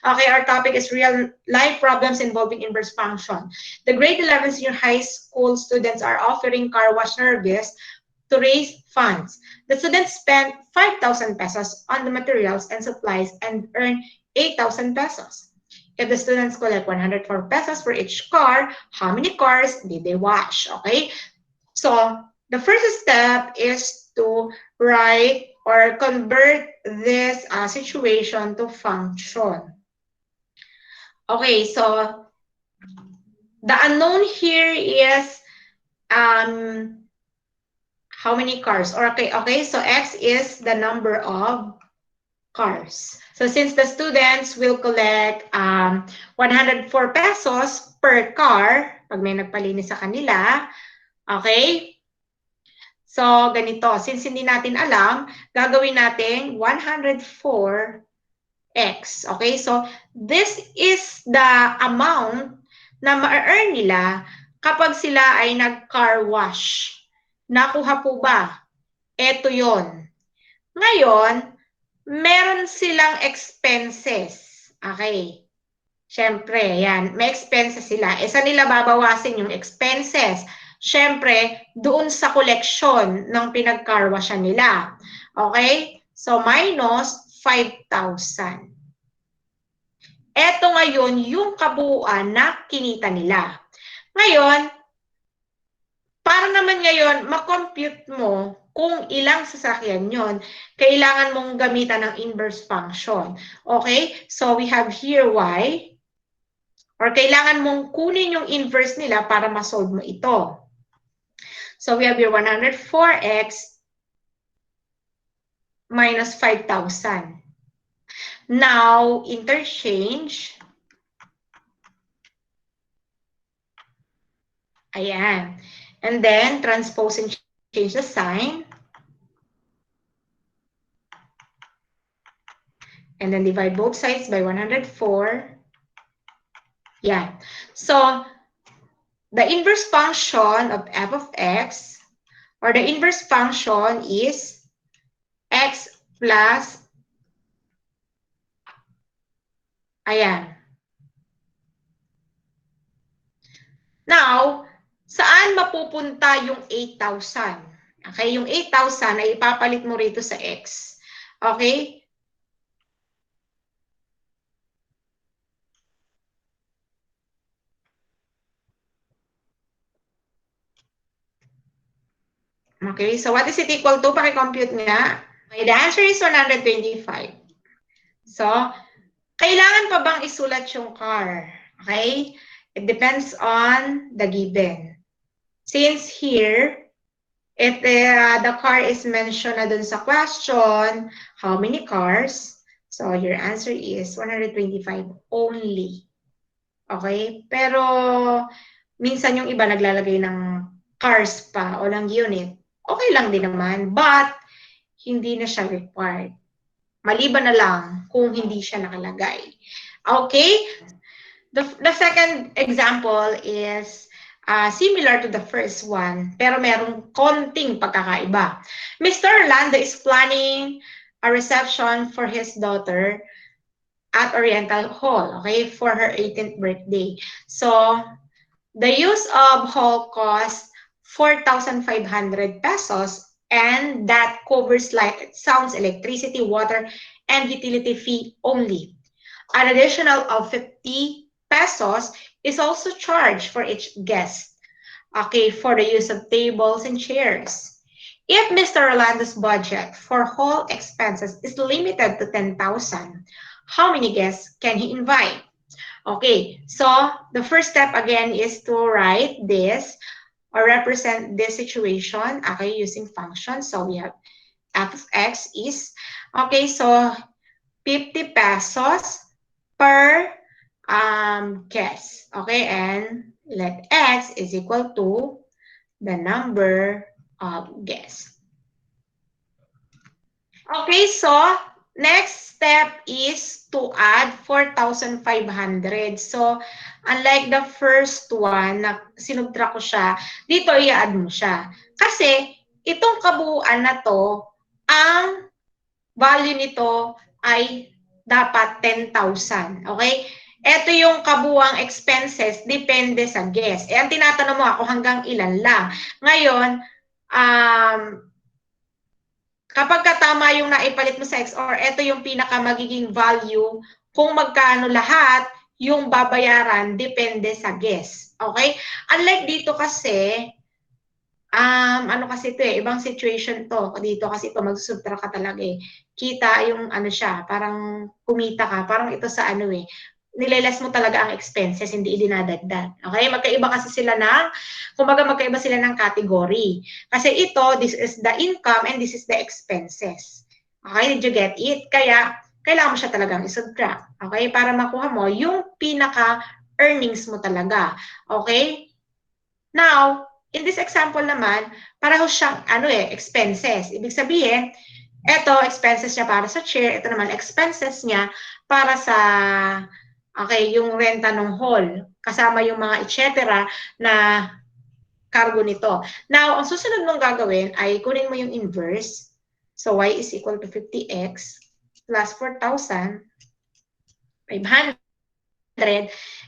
Okay, our topic is real life problems involving inverse function. The grade 11 senior high school students are offering car wash service to raise funds. The students spent 5,000 pesos on the materials and supplies and earn 8,000 pesos. If the students collect 104 pesos for each car, how many cars did they wash? Okay, so the first step is to write or convert this situation to function. Okay, so the unknown here is how many cars? Or okay, so X is the number of cars. So since the students will collect 104 pesos per car, pag may nagpalinis sa kanila, okay? So ganito, since hindi natin alam, gagawin natin 104x. Okay, so this is the amount na ma-earn nila kapag sila ay nag-car wash. Nakuha po ba? Ito yon. Ngayon, meron silang expenses. Okay. Siyempre, yan. May expenses sila. E saan nila babawasin yung expenses? Siyempre, doon sa collection ng pinag-carwashan nila. Okay? So, minus 5,000. Ito ngayon yung kabuuan na kinita nila. Ngayon, para naman ngayon, makompute mo kung ilang sasakyan yon, kailangan mong gamitan ng inverse function. Okay? So, we have here y, or kailangan mong kunin yung inverse nila para ma-solve mo ito. So, we have here 104x minus 5,000. Now, interchange. Ayan. And then, transpose and change the sign. And then divide both sides by 104. Yeah. So, the inverse function of f of x, or the inverse function is x plus, ayan. Now, saan mapupunta yung 8,000? Okay, yung 8,000 ay ipapalit mo rito sa x. Okay? Okay, so what is it equal to? Paki-compute nga. Okay, the answer is 125. So, kailangan pa bang isulat yung car? Okay? It depends on the given. Since here, if the car is mentioned na dun sa question, how many cars? So, your answer is 125 only. Okay? Pero, minsan yung iba naglalagay ng cars pa o ng unit. Okay lang din naman, but hindi na siya required. Maliban na lang kung hindi siya nakalagay. Okay? The second example is similar to the first one, pero merong konting pagkakaiba. Mr. Orlando is planning a reception for his daughter at Oriental Hall, okay, for her 18th birthday. So, the use of hall costs 4,500 pesos, and that covers like sounds, electricity, water, and utility fee only. An additional of 50 pesos is also charged for each guest, okay, for the use of tables and chairs. If Mr. Orlando's budget for hall expenses is limited to 10,000, how many guests can he invite? Okay, so the first step again is to write this or represent this situation, okay, using functions. So we have f of x is, okay, so 50 pesos per guest, okay, and let x is equal to the number of guests. Okay, so next step is to add 4,500. So, unlike the first one na sinubtract ko siya, dito i-add mo siya. Kasi, itong kabuuan na to, ang value nito ay dapat 10,000. Okay? Ito yung kabuwang expenses, depende sa guest. Ang tinatanong mo ako hanggang ilan lang. Ngayon, kapag katama yung naipalit mo sa XOR, ito yung pinaka magiging value kung magkano lahat yung babayaran, depende sa guest. Okay? Unlike dito kasi, ano kasi ito ibang situation to. Dito kasi ito, magsusubtract ka talaga Kita yung ano siya, parang kumita ka. Parang ito sa nileles mo talaga ang expenses, hindi idinadagdag. Okay? Magkaiba kasi sila kumbaga magkaiba sila ng category. Kasi ito, this is the income and this is the expenses. Okay? Did you get it? Kaya, kailangan mo siya talagang isubtract. Okay? Para makuha mo yung pinaka-earnings mo talaga. Okay? Now, in this example naman, pareho siyang expenses. Ibig sabihin, ito expenses niya para sa chair, ito naman expenses niya para sa yung renta ng hall, kasama yung mga etc. na cargo nito. Now, ang susunod mong gagawin ay kunin mo yung inverse. So, y is equal to 50x plus 4,500.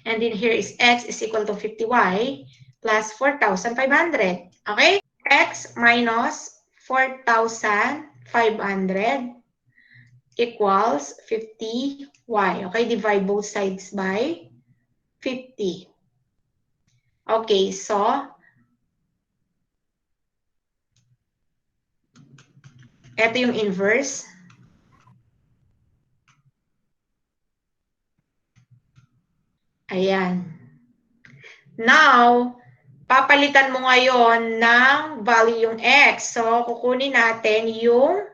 And then here is x is equal to 50y plus 4,500. Okay? X minus 4,500 equals 50y. Okay? Divide both sides by 50. Okay, so ito yung inverse. Ayan. Now, papalitan mo ngayon ng value yung x. So, kukunin natin yung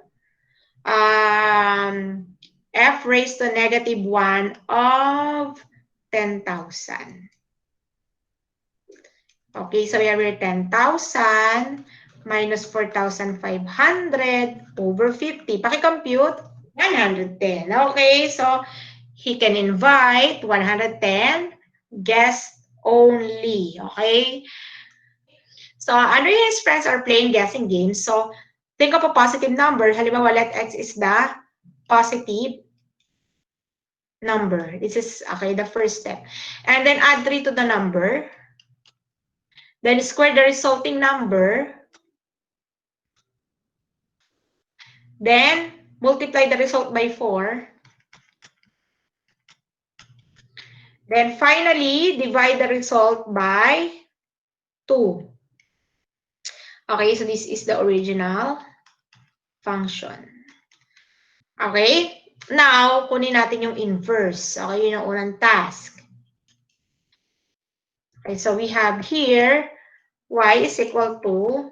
f raised to negative 1 of 10,000. Okay, so we have here 10,000 minus 4,500 over 50. Paki-compute, 110. Okay, so he can invite 110 guests only. Okay? So, Andre and his friends are playing guessing games. So, think of a positive number. Halimbawa, let x is the positive number. This is, okay, the first step. And then add 3 to the number. Then square the resulting number. Then multiply the result by 4. Then finally, divide the result by 2. Okay, so this is the original function. Okay? Now, kunin natin yung inverse. Okay, yun ang unang task. Okay, so we have here y is equal to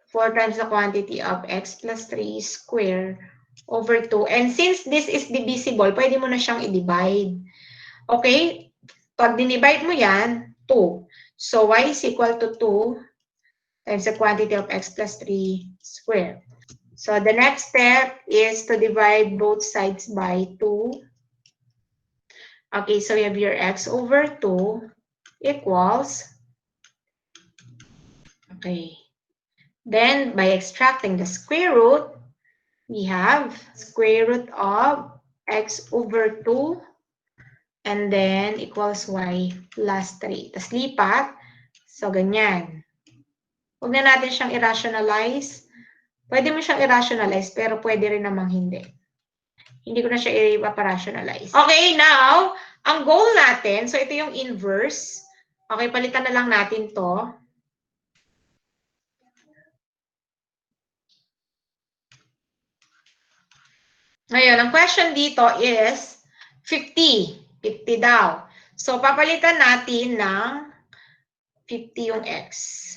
4 times the quantity of x plus 3 squared over 2. And since this is divisible, pwede mo na siyang i-divide. Okay? Pag dinivide mo yan, 2. So, y is equal to 2 times the quantity of x plus 3 squared. So, the next step is to divide both sides by 2. Okay, so we have your x over 2 equals, okay. Then, by extracting the square root, we have square root of x over 2 and then equals y plus 3. Tapos lipat. So, ganyan. Huwag na natin siyang i-rationalize. Pwede mo siyang i-rationalize, pero pwede rin namang hindi. Hindi ko na siya i-rationalize. Okay, now, ang goal natin, so ito yung inverse. Okay, palitan na lang natin to. Ngayon, ang question dito is 50. 50 daw. So, papalitan natin ng 50 yung x.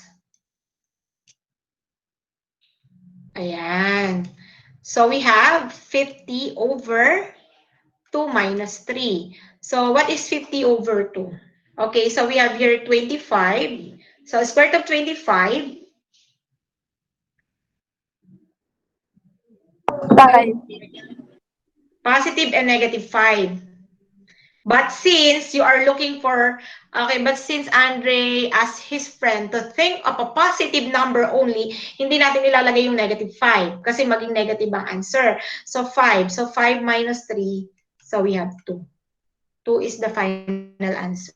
Ayan. So, we have 50 over 2 minus 3. So, what is 50 over 2? Okay, so we have here 25. So, square root of 25. 5. Positive and negative 5. But since you are looking for, okay, but since Andre asked his friend to think of a positive number only, hindi natin ilalagay yung negative 5 kasi maging negative ang answer. So, 5. So, 5 minus 3, So we have 2. 2 is the final answer.